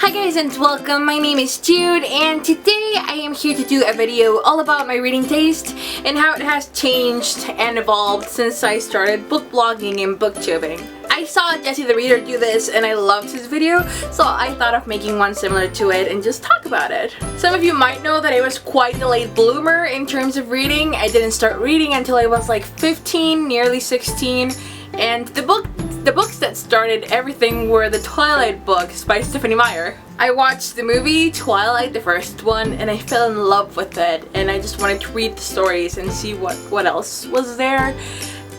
Hi guys and welcome, my name is Jude and today I am here to do a video all about my reading taste and how it has changed and evolved since I started book blogging and booktubing. I saw Jesse the Reader do this and I loved his video, so I thought of making one similar to it and just talk about it. Some of you might know that I was quite a late bloomer in terms of reading. I didn't start reading until I was like 15, nearly 16, and the books that started everything were the Twilight books by Stephenie Meyer. I watched the movie Twilight, the first one, and I fell in love with it, and I just wanted to read the stories and see what else was there.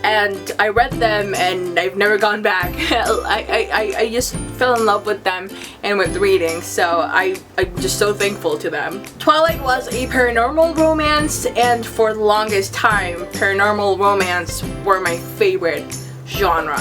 And I read them and I've never gone back. I just fell in love with them and with reading, so I'm just so thankful to them. Twilight was a paranormal romance, and for the longest time, paranormal romance were my favorite genre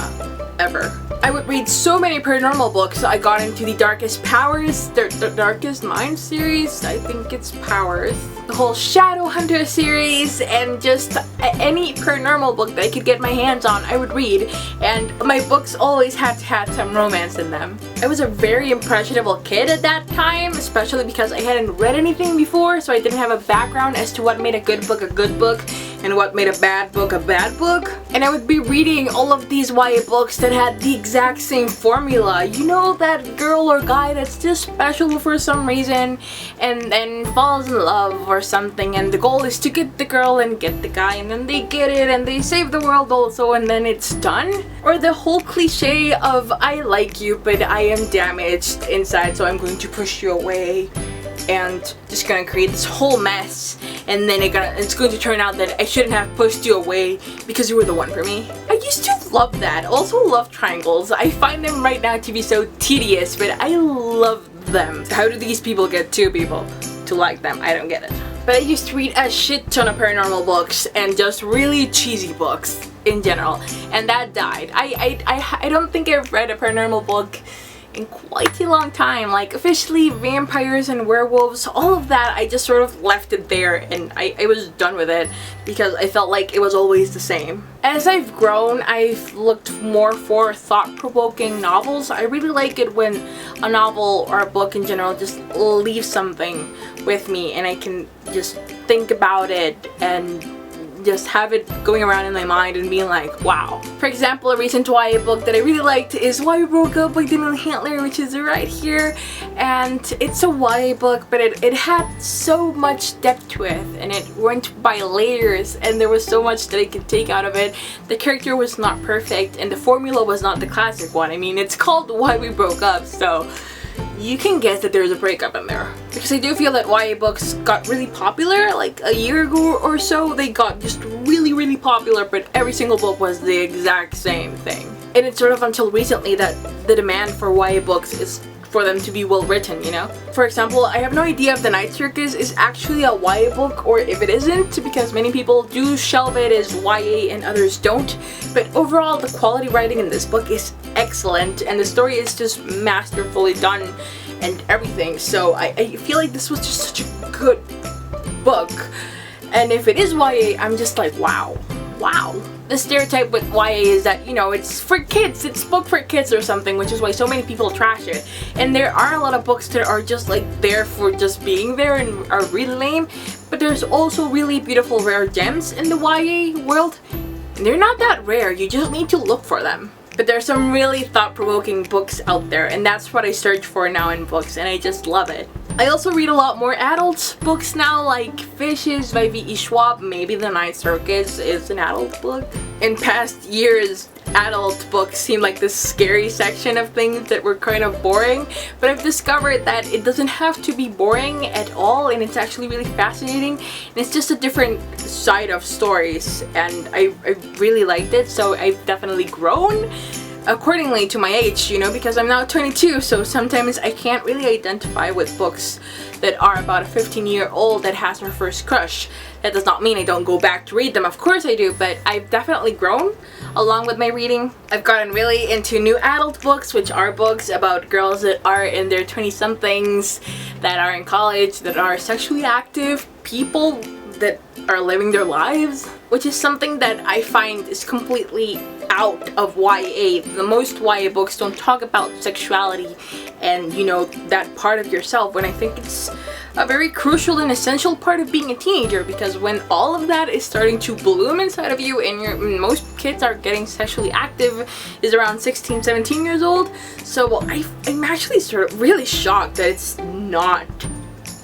ever. I would read so many paranormal books. I got into the Darkest Powers, the Darkest Mind series, I think it's Powers, the whole Shadowhunter series, and just any paranormal book that I could get my hands on, I would read, and my books always had to have some romance in them. I was a very impressionable kid at that time, especially because I hadn't read anything before, so I didn't have a background as to what made a good book and what made a bad book. And I would be reading all of these YA books that had the exact same formula. You know, that girl or guy that's just special for some reason and then falls in love or something, and the goal is to get the girl and get the guy, and then they get it and they save the world also, and then it's done. Or the whole cliche of I like you but I am damaged inside, so I'm going to push you away and just gonna create this whole mess, and then it's going to turn out that I shouldn't have pushed you away because you were the one for me. I used to love that. Also love triangles. I find them right now to be so tedious, but I love them. How do these people get two people to like them? I don't get it. But I used to read a shit ton of paranormal books and just really cheesy books in general, and that died. I don't think I've read a paranormal book in quite a long time. Like officially vampires and werewolves, all of that, I just sort of left it there and I was done with it because I felt like it was always the same. As I've grown, I've looked more for thought-provoking novels. I really like it when a novel or a book in general just leaves something with me and I can just think about it and just have it going around in my mind and being like, wow. For example, a recent YA book that I really liked is Why We Broke Up by Daniel Handler, which is right here, and it's a YA book, but it had so much depth to it, and it went by layers, and there was so much that I could take out of it. The character was not perfect, and the formula was not the classic one. I mean, it's called Why We Broke Up, so you can guess that there's a breakup in there. Because I do feel that YA books got really popular, like a year ago or so, they got just really popular, but every single book was the exact same thing. And it's sort of until recently that the demand for YA books is for them to be well written, you know? For example, I have no idea if The Night Circus is actually a YA book or if it isn't, because many people do shelve it as YA and others don't, but overall the quality writing in this book is excellent and the story is just masterfully done and everything, so I feel like this was just such a good book. And if it is YA, I'm just like, wow. The stereotype with YA is that, you know, it's for kids, it's book for kids or something, which is why so many people trash it. And there are a lot of books that are just like there for just being there and are really lame, but there's also really beautiful rare gems in the YA world. And they're not that rare, you just need to look for them. But there's some really thought-provoking books out there, and that's what I search for now in books, and I just love it. I also read a lot more adult books now, like Fishes by V.E. Schwab. Maybe The Night Circus is an adult book. In past years, adult books seem like this scary section of things that were kind of boring, but I've discovered that it doesn't have to be boring at all, and it's actually really fascinating, and it's just a different side of stories, and I really liked it, so I've definitely grown accordingly to my age, you know, because I'm now 22, so sometimes I can't really identify with books that are about a 15-year-old that has her first crush. That does not mean I don't go back to read them, of course I do, but I've definitely grown along with my reading. I've gotten really into new adult books, which are books about girls that are in their 20-somethings, that are in college, that are sexually active, people that are living their lives, which is something that I find is completely out of YA. The most YA books don't talk about sexuality and, you know, that part of yourself, when I think it's a very crucial and essential part of being a teenager, because when all of that is starting to bloom inside of you and most kids are getting sexually active is around 16, 17 years old. So I'm actually sort of really shocked that it's not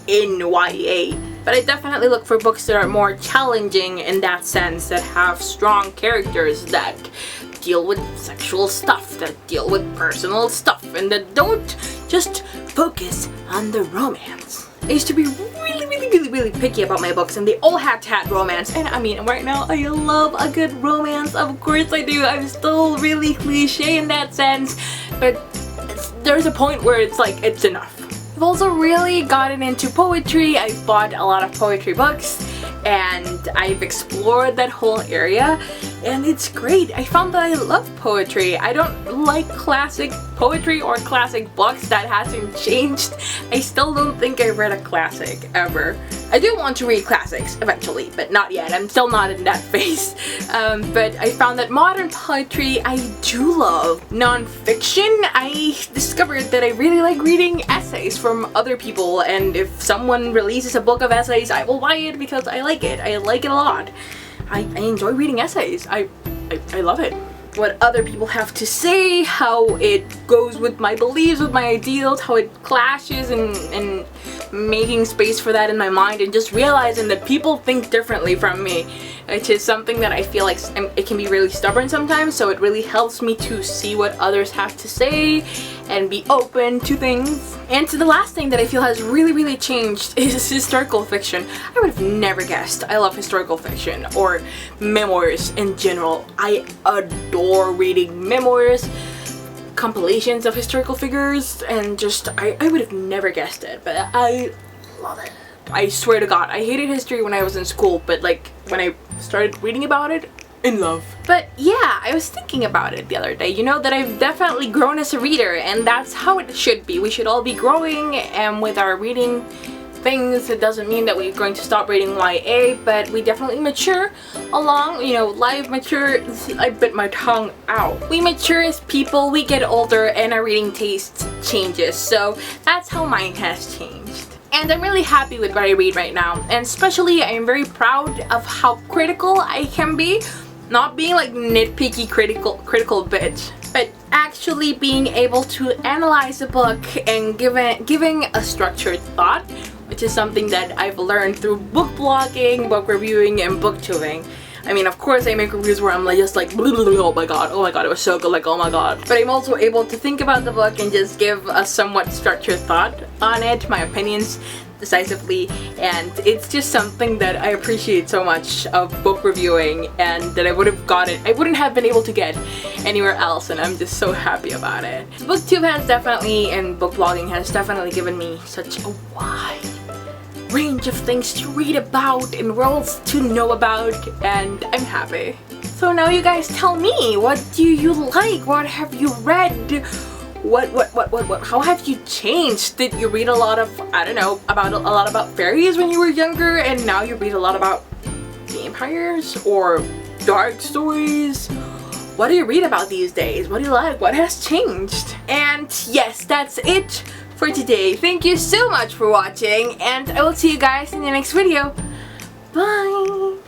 in YA. But I definitely look for books that are more challenging in that sense, that have strong characters, that deal with sexual stuff, that deal with personal stuff, and that don't just focus on the romance. I used to be really picky about my books, and they all had to have romance. And I mean, right now I love a good romance, of course I do. I'm still really cliche in that sense, but there's a point where it's like, it's enough. I've also really gotten into poetry. I've bought a lot of poetry books and I've explored that whole area, and it's great. I found that I love poetry. I don't like classic poetry or classic books. That hasn't changed. I still don't think I've read a classic ever. I do want to read classics eventually, but not yet. I'm still not in that phase. But I found that modern poetry I do love. Non-fiction, I discovered that I really like reading essays from other people, and if someone releases a book of essays, I will buy it because I like it. I like it a lot. I enjoy reading essays. I love it. What other people have to say, how it goes with my beliefs, with my ideals, how it clashes, and making space for that in my mind, and just realizing that people think differently from me, which is something that I feel like it can be really stubborn sometimes, so it really helps me to see what others have to say and be open to things. And to the last thing that I feel has really changed is historical fiction. I would have never guessed I love historical fiction or memoirs in general. I adore reading memoirs, compilations of historical figures, and just I would have never guessed it, but I love it. I swear to God, I hated history when I was in school, but like when I started reading about it, in love. But yeah, I was thinking about it the other day, you know, that I've definitely grown as a reader, and that's how it should be. We should all be growing, and with our reading things, it doesn't mean that we're going to stop reading YA, but we definitely mature along, you know, life mature. I bit my tongue out. We mature as people, we get older, and our reading taste changes, so that's how mine has changed. And I'm really happy with what I read right now, and especially I am very proud of how critical I can be, not being like nitpicky critical bitch, but actually being able to analyze a book and giving a structured thought, which is something that I've learned through book blogging, book reviewing, and booktubing. I mean, of course I make reviews where I'm like just like, oh my god, it was so good, like, oh my god. But I'm also able to think about the book and just give a somewhat structured thought on it, my opinions decisively, and it's just something that I appreciate so much of book reviewing, and that I wouldn't have been able to get anywhere else, and I'm just so happy about it. Booktube has definitely, and book blogging has definitely given me such a wide range of things to read about and worlds to know about, and I'm happy. So now you guys tell me, what do you like? What have you read? How have you changed? Did you read a lot of, I don't know, a lot about fairies when you were younger, and now you read a lot about vampires or dark stories? What do you read about these days? What do you like? What has changed? And yes, that's it for today. Thank you so much for watching, and I will see you guys in the next video. Bye!